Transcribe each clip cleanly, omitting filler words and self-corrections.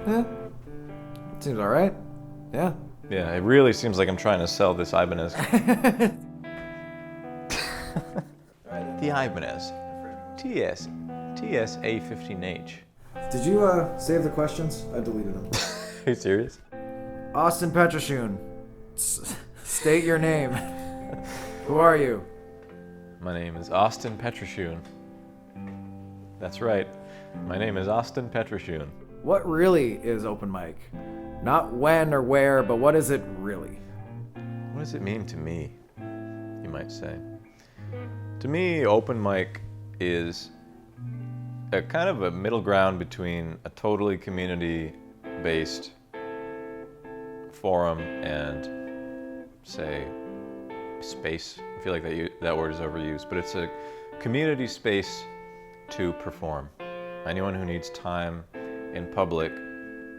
Yeah, seems all right. Yeah. Yeah, it really seems like I'm trying to sell this Ibanez. The Ibanez. TSA15H. Did you save the questions? I deleted them. Are you serious? Austtin Petrashune. State your name. Who are you? My name is Austtin Petrashune. That's right. My name is Austtin Petrashune. What really is open mic? Not when or where, but what is it really? What does it mean to me, you might say? To me, open mic is a kind of a middle ground between a totally community-based forum and, say, space. I feel like that word is overused, but it's a community space to perform. Anyone who needs time in public,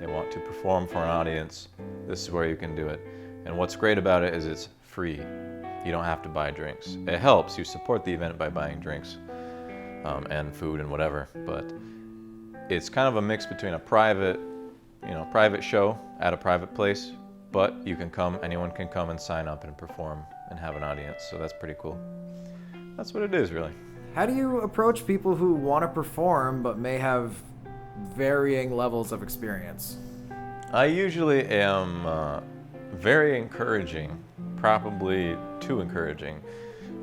they want to perform for an audience, this is where you can do it. And what's great about it is it's free. You don't have to buy drinks. It helps, you support the event by buying drinks and food and whatever, but it's kind of a mix between a private show at a private place, but you can come, anyone can come and sign up and perform and have an audience, so that's pretty cool. That's what it is, really. How do you approach people who want to perform but may have varying levels of experience? I usually am very encouraging, probably too encouraging.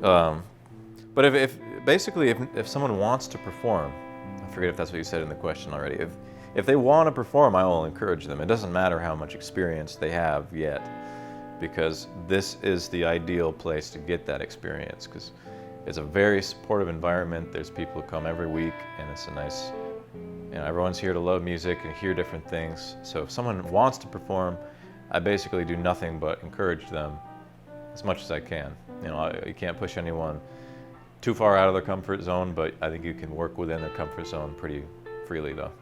But if someone wants to perform, I forget if that's what you said in the question already. If they want to perform, I will encourage them. It doesn't matter how much experience they have yet, because this is the ideal place to get that experience, because it's a very supportive environment. There's people who come every week, and it's a nice, everyone's here to love music and hear different things. So if someone wants to perform, I basically do nothing but encourage them as much as I can. You can't push anyone too far out of their comfort zone, but I think you can work within their comfort zone pretty freely, though.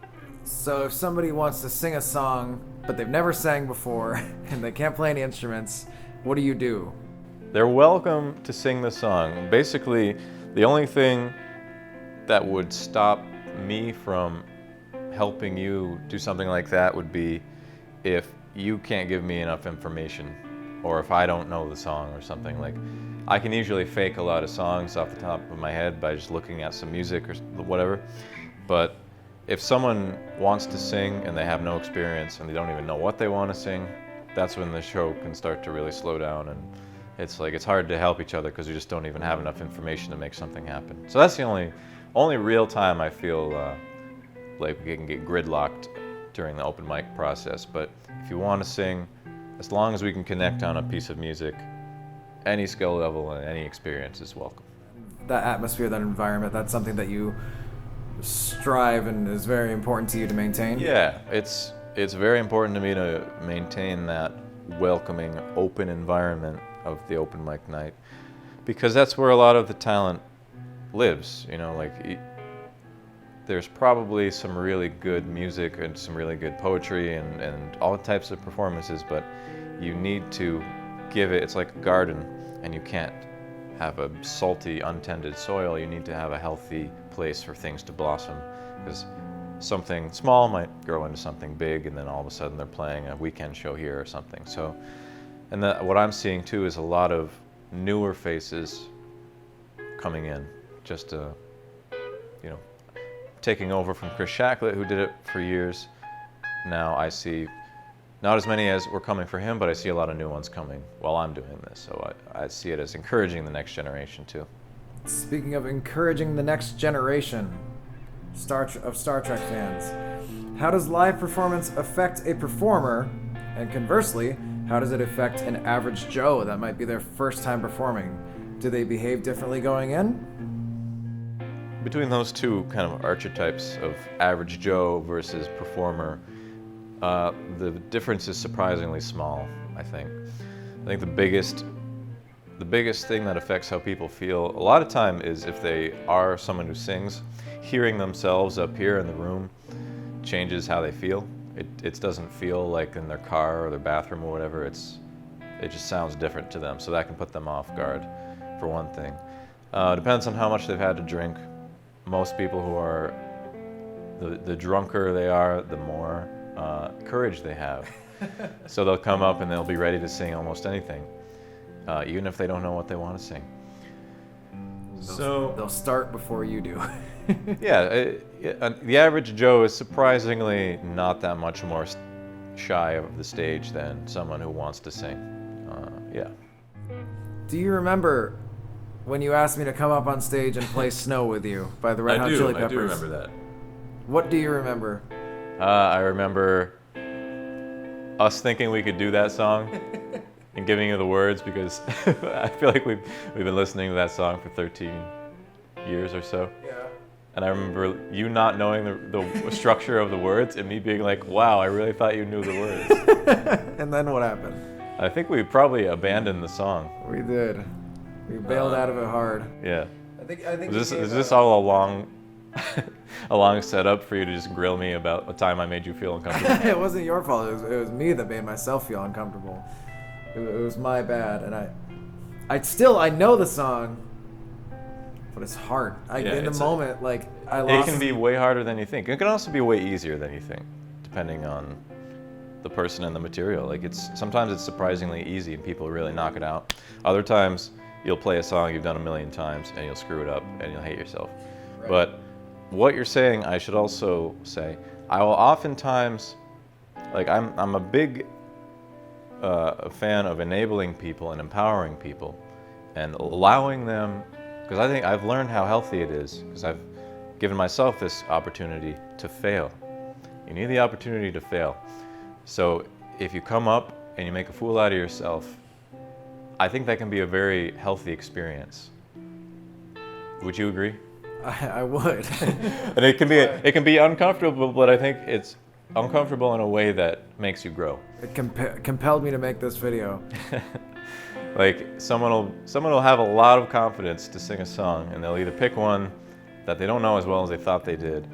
So if somebody wants to sing a song, but they've never sang before, and they can't play any instruments, what do you do? They're welcome to sing the song. Basically, the only thing that would stop me from helping you do something like that would be if you can't give me enough information, or if I don't know the song or something. Like, I can usually fake a lot of songs off the top of my head by just looking at some music or whatever, but if someone wants to sing and they have no experience and they don't even know what they want to sing, that's when the show can start to really slow down, and it's hard to help each other because you just don't even have enough information to make something happen. So that's the only real time I feel like we can get gridlocked during the open mic process. But if you want to sing, as long as we can connect on a piece of music, any skill level and any experience is welcome. That atmosphere, that environment, that's something that you strive and is very important to you to maintain? Yeah, it's very important to me to maintain that welcoming, open environment of the open mic night, because that's where a lot of the talent lives. There's probably some really good music and some really good poetry and all types of performances, but you need to give it, it's like a garden, and you can't have a salty, untended soil. You need to have a healthy place for things to blossom, because something small might grow into something big, and then all of a sudden they're playing a weekend show here or something. So, and what I'm seeing too is a lot of newer faces coming in, just taking over from Chris Shacklet, who did it for years. Now I see not as many as were coming for him, but I see a lot of new ones coming while I'm doing this. So I see it as encouraging the next generation too. Speaking of encouraging the next generation of Star Trek fans, how does live performance affect a performer? And conversely, how does it affect an average Joe that might be their first time performing? Do they behave differently going in? Between those two kind of archetypes of average Joe versus performer, the difference is surprisingly small, I think. I think the biggest thing that affects how people feel a lot of time is if they are someone who sings, hearing themselves up here in the room changes how they feel. It doesn't feel like in their car or their bathroom or whatever. It just sounds different to them, so that can put them off guard, for one thing. Depends on how much they've had to drink. Most people who are, the drunker they are, the more courage they have. So they'll come up and they'll be ready to sing almost anything, even if they don't know what they want to sing. So they'll start before you do. yeah, the average Joe is surprisingly not that much more shy of the stage than someone who wants to sing. Yeah. Do you remember when you asked me to come up on stage and play Snow with you by the Red Hot Chili Peppers? I do remember that. What do you remember? I remember us thinking we could do that song and giving you the words, because I feel like we've been listening to that song for 13 years or so. Yeah. And I remember you not knowing the structure of the words and me being like, wow, I really thought you knew the words. And then what happened? I think we probably abandoned the song. We did. We bailed out of it hard. Yeah. I think. Is this all a long setup for you to just grill me about a time I made you feel uncomfortable? It wasn't your fault. It was me that made myself feel uncomfortable. It was my bad, and I know the song, but it's hard. In the moment, like I lost. It can be way harder than you think. It can also be way easier than you think, depending on the person and the material. Like sometimes it's surprisingly easy and people really knock it out. Other times you'll play a song you've done a million times and you'll screw it up and you'll hate yourself. Right. But what you're saying, I should also say, I will oftentimes, like I'm a big fan of enabling people and empowering people and allowing them, because I think I've learned how healthy it is, because I've given myself this opportunity to fail. You need the opportunity to fail. So if you come up and you make a fool out of yourself, I think that can be a very healthy experience. Would you agree? I would. And it can be uncomfortable, but I think it's uncomfortable in a way that makes you grow. It compelled me to make this video. Like someone will have a lot of confidence to sing a song, and they'll either pick one that they don't know as well as they thought they did,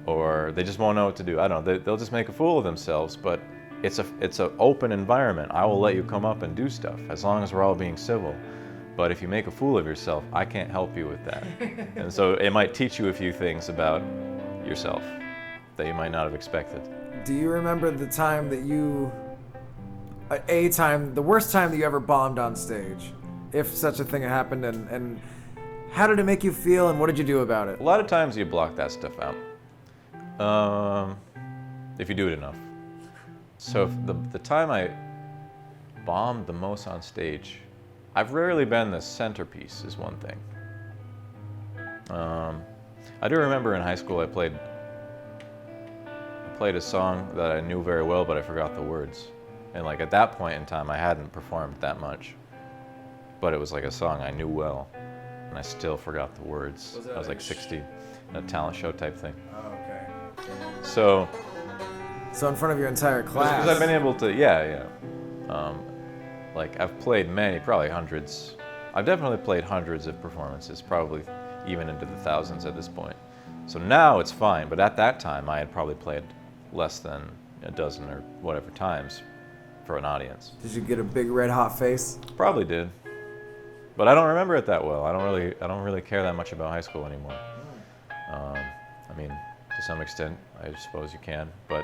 or they just won't know what to do. I don't know. They'll just make a fool of themselves. But it's an open environment. I will let you come up and do stuff as long as we're all being civil. But if you make a fool of yourself, I can't help you with that. And so it might teach you a few things about yourself that you might not have expected. Do you remember the time that the worst time that you ever bombed on stage, if such a thing happened, and how did it make you feel, and what did you do about it? A lot of times you block that stuff out, if you do it enough. So the time I bombed the most on stage, I've rarely been the centerpiece, is one thing. I do remember in high school I played a song that I knew very well, but I forgot the words. And like at that point in time, I hadn't performed that much, but it was like a song I knew well, and I still forgot the words. I was like 16, a talent show type thing. Oh, okay. So in front of your entire class. Because I've been able to, yeah. Like I've played many, probably hundreds. I've definitely played hundreds of performances, probably even into the thousands at this point. So now it's fine, but at that time I had probably played less than a dozen or whatever times for an audience. Did you get a big red hot face? Probably did, but I don't remember it that well. I don't really care that much about high school anymore. I mean, to some extent, I suppose you can, but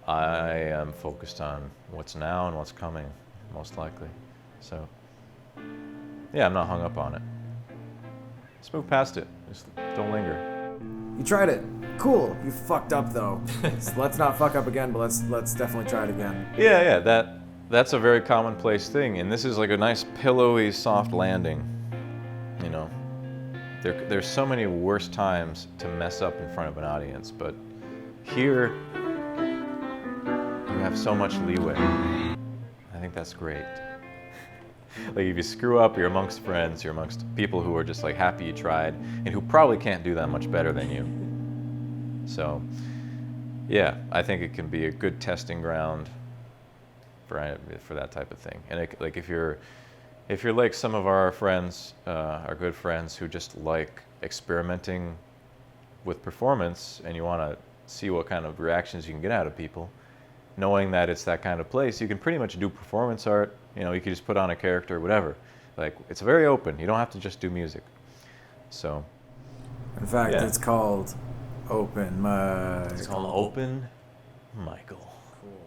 I am focused on what's now and what's coming, most likely. So, yeah, I'm not hung up on it. Just move past it. Just don't linger. You tried it. Cool. You fucked up though. So let's not fuck up again, but let's definitely try it again. Yeah. That's a very commonplace thing, and this is like a nice pillowy, soft landing. You know, there's so many worse times to mess up in front of an audience, but here you have so much leeway. I think that's great. Like if you screw up, you're amongst friends, you're amongst people who are just like happy you tried and who probably can't do that much better than you. So, yeah, I think it can be a good testing ground for that type of thing. And like if you're like some of our friends, our good friends who just like experimenting with performance, and you want to see what kind of reactions you can get out of people, knowing that it's that kind of place, you can pretty much do performance art. You know, you can just put on a character or whatever. Like, it's very open. You don't have to just do music. So, in fact, It's called open mic. It's called open Michael. Cool.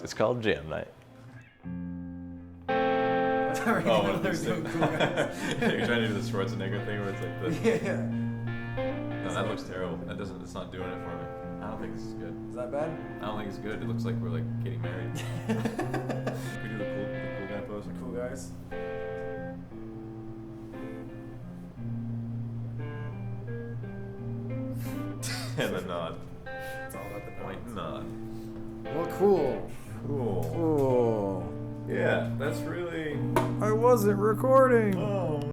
It's called Jam Night. Oh, this so thing. cool, guys. You're trying to do the Schwarzenegger thing where it's like this. Yeah. No, that looks terrible. That doesn't. It's not doing it for me. I don't think this is good. Is that bad? I don't think it's good. It looks like we're like getting married. Can we do the cool guy pose? Cool guys. And the nod. It's all about the Point points. nod. Well, cool. Cool. Cool. Yeah, that's really. I wasn't recording. Oh.